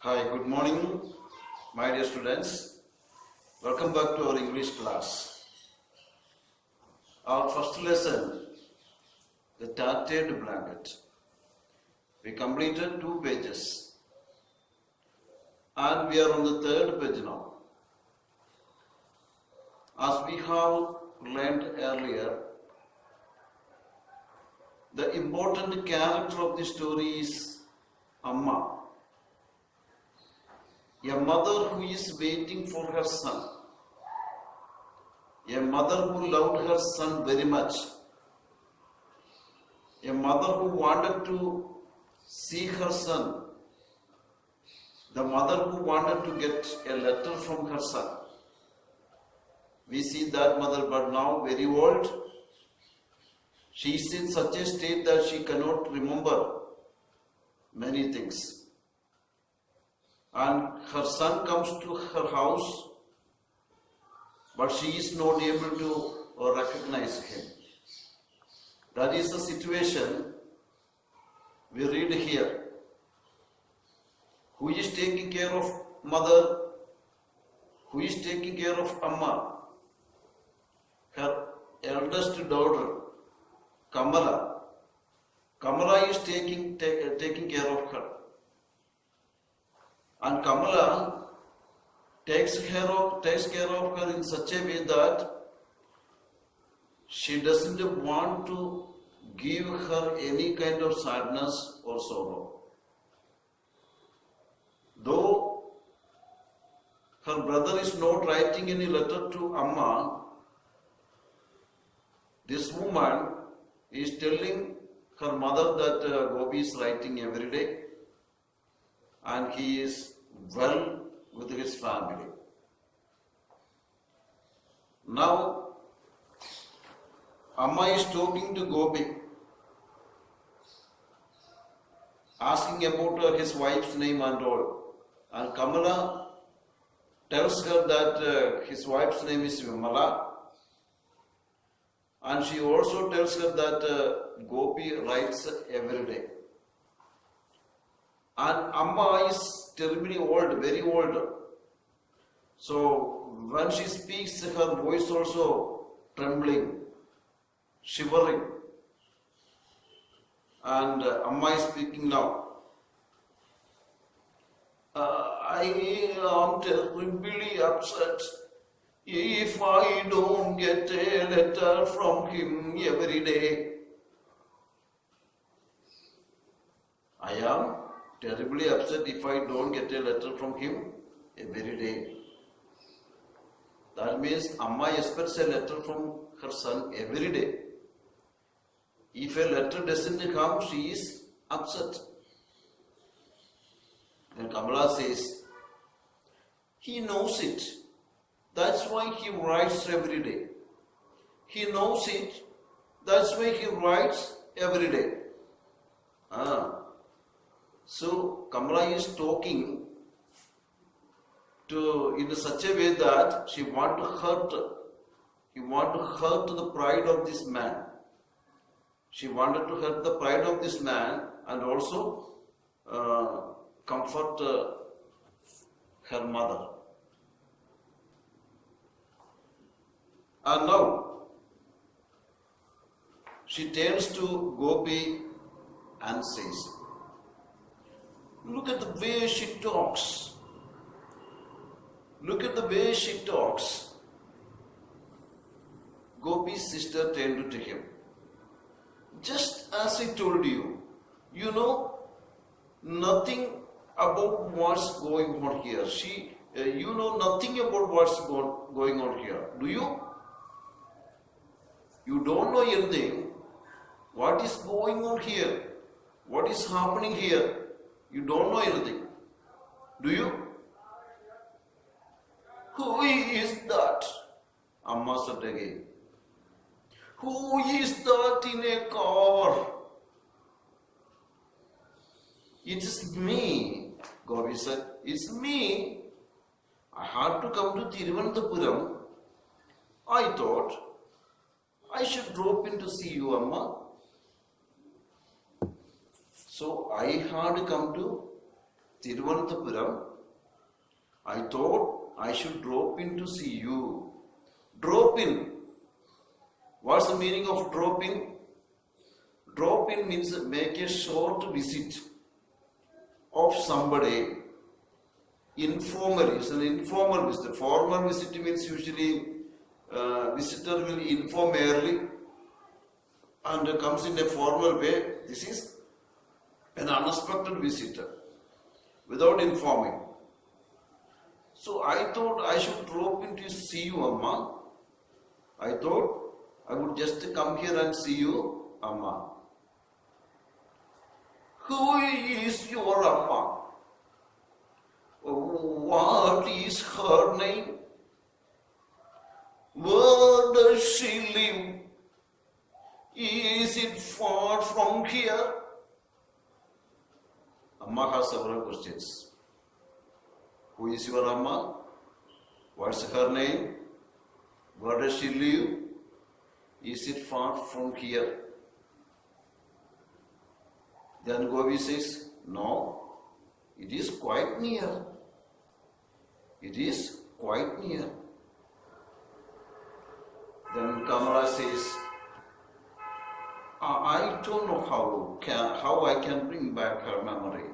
Hi, good morning, my dear students. Welcome back to our English class. Our first lesson, the tattered blanket. We completed 2 pages and we are on the 3rd page now. As we have learned earlier, the important character of the story is Amma, a mother who is waiting for her son, a mother who loved her son very much, a mother who wanted to see her son, the mother who wanted to get a letter from her son. We see that mother, but now very old. She is in such a state that she cannot remember many things. And her son comes to her house, but she is not able to recognize him. That is the situation we read here. Who is taking care of mother? Who is taking care of Amma? Her eldest daughter, Kamala. Kamala is taking care of her. And Kamala takes care of her in such a way that she doesn't want to give her any kind of sadness or sorrow. Though her brother is not writing any letter to Amma, this woman is telling her mother that Gopi is writing every day and he is well with his family. Now, Amma is talking to Gopi, asking about his wife's name and all. And Kamala tells her that his wife's name is Vimala. And she also tells her that Gopi writes every day. And Amma is terribly old, very old. So when she speaks, her voice also trembling, shivering. And Amma is speaking now. I am terribly upset if I don't get a letter from him every day. I am terribly upset if I don't get a letter from him every day. That means Amma expects a letter from her son every day. If a letter doesn't come, she is upset. And Kamala says, he knows it. That's why he writes every day. He knows it. That's why he writes every day. So Kamala is talking in such a way that she want to hurt the pride of this man. She wanted to hurt the pride of this man and also comfort her mother. And now she turns to Gopi and says, look at the way she talks. Look at the way she talks. Gopi's sister turned to him. Just as I told you, you know nothing about what's going on here. You know nothing about what's going on here. Do you? You don't know anything. What is going on here? What is happening here? You don't know anything. Do you? Who is that? Amma said again. Who is that in a car? It is me, Gopi said. It's me. I had to come to Thiruvananthapuram. I thought I should drop in to see you, Amma. So I had come to Thiruvananthapuram. I thought I should drop in to see you. Drop in. What's the meaning of drop in? Drop in means make a short visit of somebody. Informally, it's an informal visit. Formal visit means usually visitor will inform early and comes in a formal way. This is an unexpected visitor without informing. So I thought I should drop in to see you, Amma. I thought I would just come here and see you, Amma. Who is your Amma? What is her name? Where does she live? Is it far from here? Amma has several questions. Who is your Amma? What's her name? Where does she live? Is it far from here? Then Gopi says, no, it is quite near. It is quite near. Then Kamala says, I don't know how I can bring back her memory.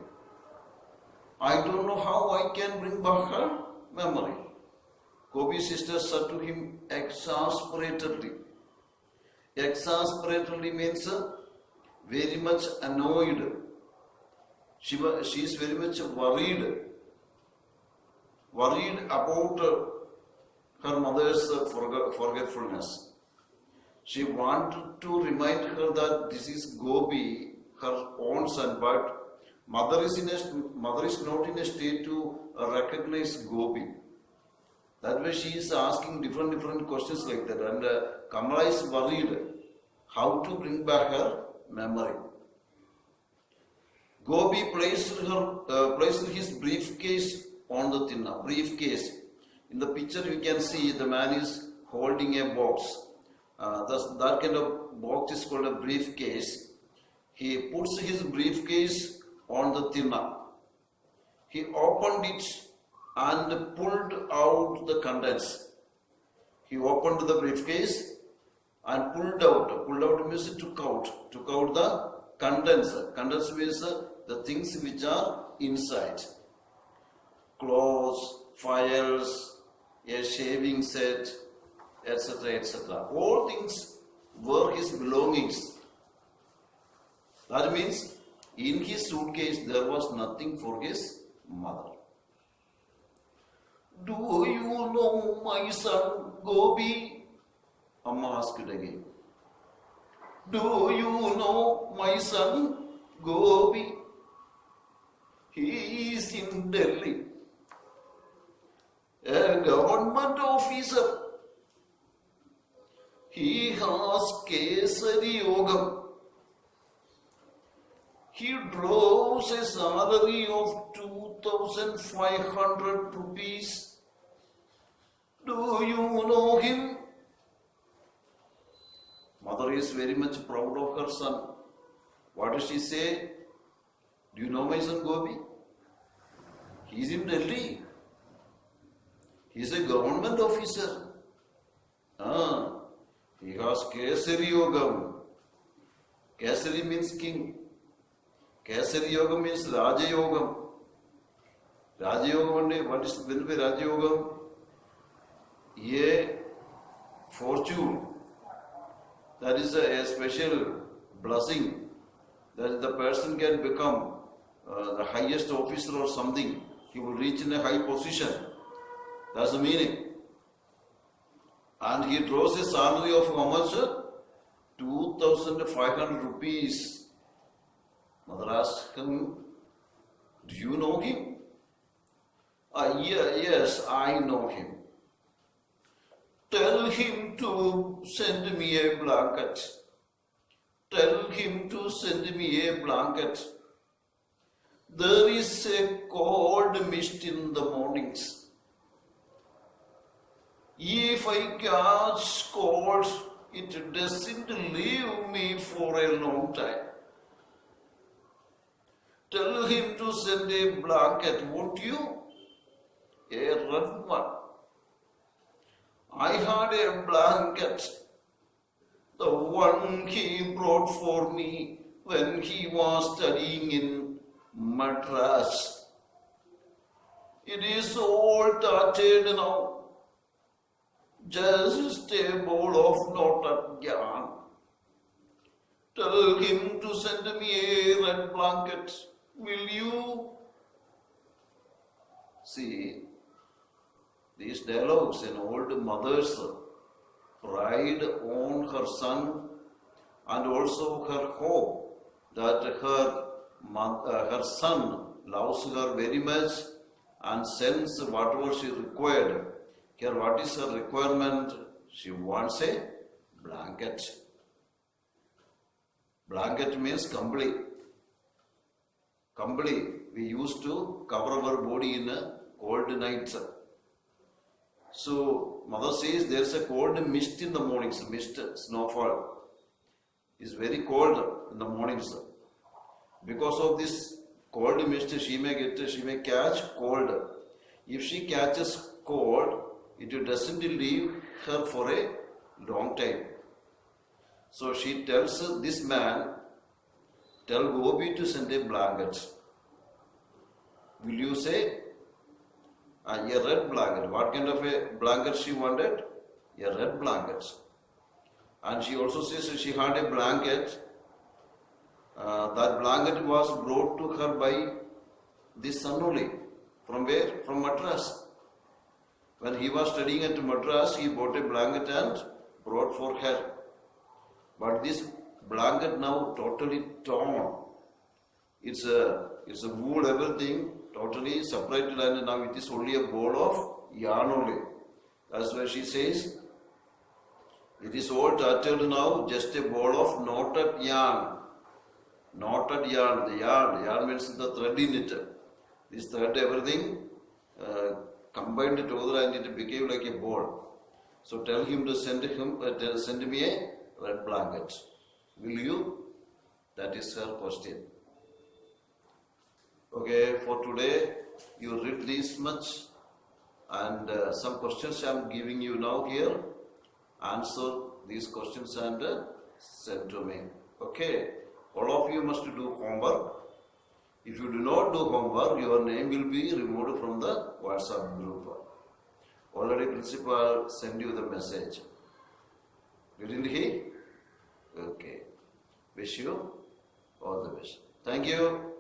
I don't know how I can bring back her memory. Gopi's sister said to him exasperatedly. Exasperatedly means very much annoyed. She is very much worried about her mother's forgetfulness. She wanted to remind her that this is Gopi, her own son, but mother is not in a state to recognize Gopi. That way she is asking different questions like that, and Kamala is worried how to bring back her memory. Gopi placed his briefcase on the tinna. Briefcase. In the picture you can see the man is holding a box. That kind of box is called a briefcase. He puts his briefcase on the tinna. He opened it and pulled out the contents. He opened the briefcase and pulled out. Pulled out means took out the contents. Contents means the things which are inside. Clothes, files, a shaving set, etc., etc. All things were his belongings. That means in his suitcase there was nothing for his mother. Do you know my son Gopi? Amma asked again. Do you know my son Gopi? He is in Delhi. A government officer. He has Kesari Yogam. He draws a salary of 2,500 rupees. Do you know him? Mother is very much proud of her son. What does she say? Do you know my son Gopi? He is in Delhi. He is a government officer. He has Kesari Yogam. Kesari means king. Kesari Yogam means Raja Yogam. Raja Yogam, what is meant by Raja Yogam? A fortune. That is a special blessing that the person can become the highest officer or something. He will reach in a high position. That's the meaning. And he draws a salary of how much? 2,500 rupees. Mother asked him, do you know him? Yes, I know him. Tell him to send me a blanket. Tell him to send me a blanket. There is a cold mist in the mornings. If I catch cold, it doesn't leave me for a long time. Tell him to send a blanket, won't you? A red one. I had a blanket, the one he brought for me when he was studying in Madras. It is all tattered now, just a ball of knotted yarn. Tell him to send me a red blanket, will you? See, these dialogues, an old mother's pride on her son and also her hope that her son loves her very much and sends whatever she required. Here, what is her requirement? She wants a blanket. Blanket means kambali. Kambali, we used to cover our body in a cold nights. So, mother says there is a cold mist in the mornings, mist, snowfall. Is very cold in the mornings. Because of this cold mist, she may catch cold. If she catches cold, it doesn't leave her for a long time. So she tells this man, tell Gopi to send a blanket. Will you say? A red blanket. What kind of a blanket she wanted? A red blanket. And she also says she had a blanket. That blanket was brought to her by this son only. From where? From Madras. When he was studying at Madras, he bought a blanket and brought for her. But this blanket now totally torn. It's a wool, everything totally separated, and now it is only a ball of yarn only. That's why she says, it is all tattered now, just a ball of knotted yarn. Knotted yarn, the yarn means the thread in it. This thread, everything combined together and it became like a ball. So tell him to send me a red blanket. Will you? That is her question. Okay, for today, you read this much and some questions I am giving you now here. Answer these questions and send to me. Okay, all of you must do homework. If you do not do homework, your name will be removed from the WhatsApp group. Already principal send you the message. Didn't he? Okay. Wish you all the best. Thank you.